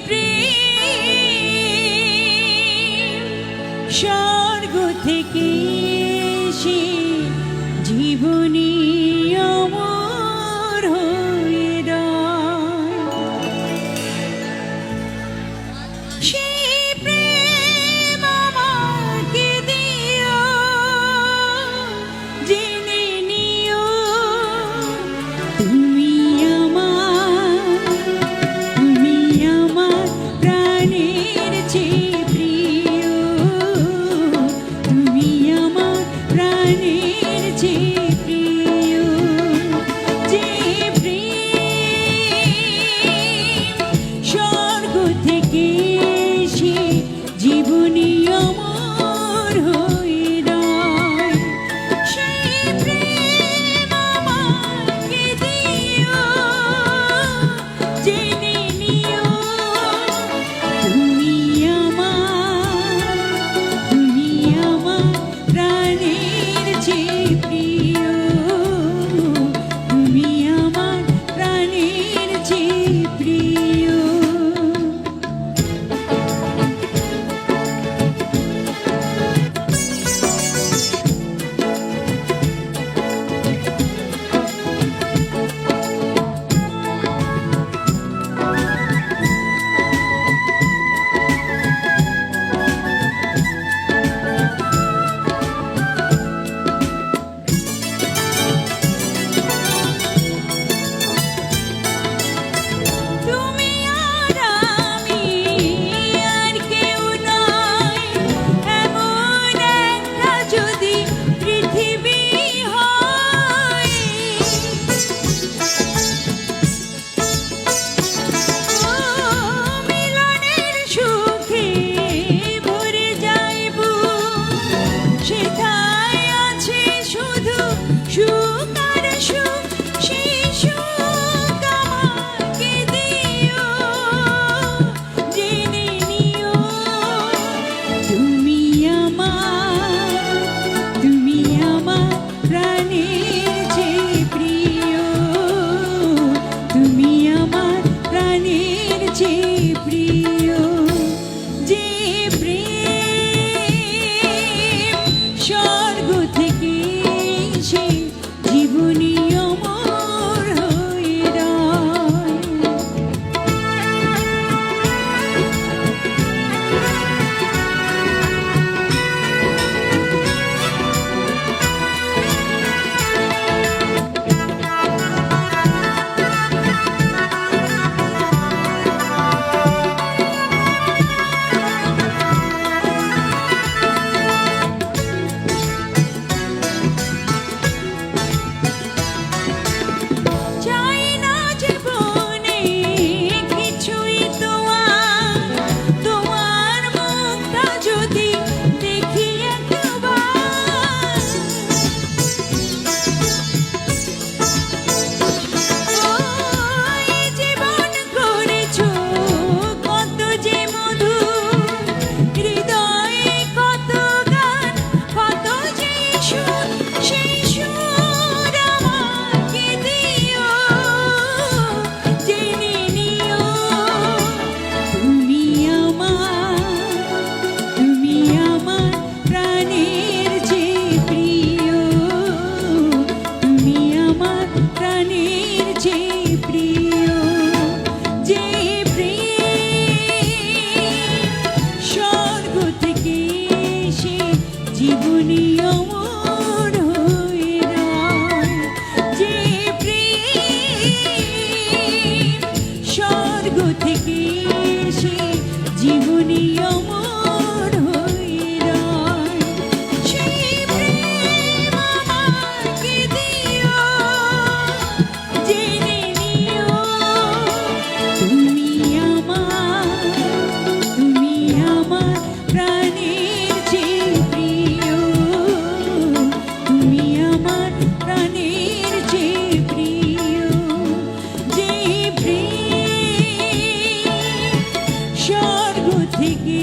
প্রেম স্বর্গ থেকে এসে জীবনী অমর হয়ে রয়। সেই প্রেম আমাকে দিও, জেনে নিও তুমি আমার প্রাণের চেয়ে প্রিয়, তুমি আমার প্রাণের চেয়ে প্রিয়। যে প্রেম স্বর্গ থেকে এসে জীবনী অমর হয়ে রয়। সেই প্রেম আমাকে দিও, জেনে নিও তুমি আমার প্রাণের চেয়ে প্রিয়, তুমি আমার প্রাণের চেয়ে প্রিয়। তুমি আর আমি আর কেউ নয়, এমন একটা যদি পৃথিবী হয়, মিলনের সুখে ভরে যাইব, সেথায় আছে শুধু সুখ আর সুখ। সেই সুখ আমাকে দিও, জেনে নিও তুমি আমার প্রাণের চেয়ে প্রিয়, তুমি আমার প্রাণের চেয়ে প্রিয়। যে প্রেম স্বর্গ থেকে এসে জীবনী অমর হয়ে রয়। চাই না জীবনে কিছুই তোমার মুখটা যদি দেখি একবার, এই জীবন করেছো কত যে মধু, হৃদয়ে কত গান কত যে সুর। সেই সুর আমাকে দিও, জেনে নিও তুমি আমার প্রাণের চেয়ে প্রিয়, তুমি আমার প্রাণের চেয়ে প্রিয়। যে প্রেম স্বর্গ থেকে এসে জীবনী অমর হয়ে রয়। যে প্রেম স্বর্গ থেকে এসে জীবনী অমর হয়ে রয়। সেই প্রেম আমাকে দিও, জেনে নিও তুমি আমার প্রাণের চেয়ে প্রিয়, তুমি আমার প্রাণের চেয়ে প্রিয়। যে প্রেম স্বর্গ থেকে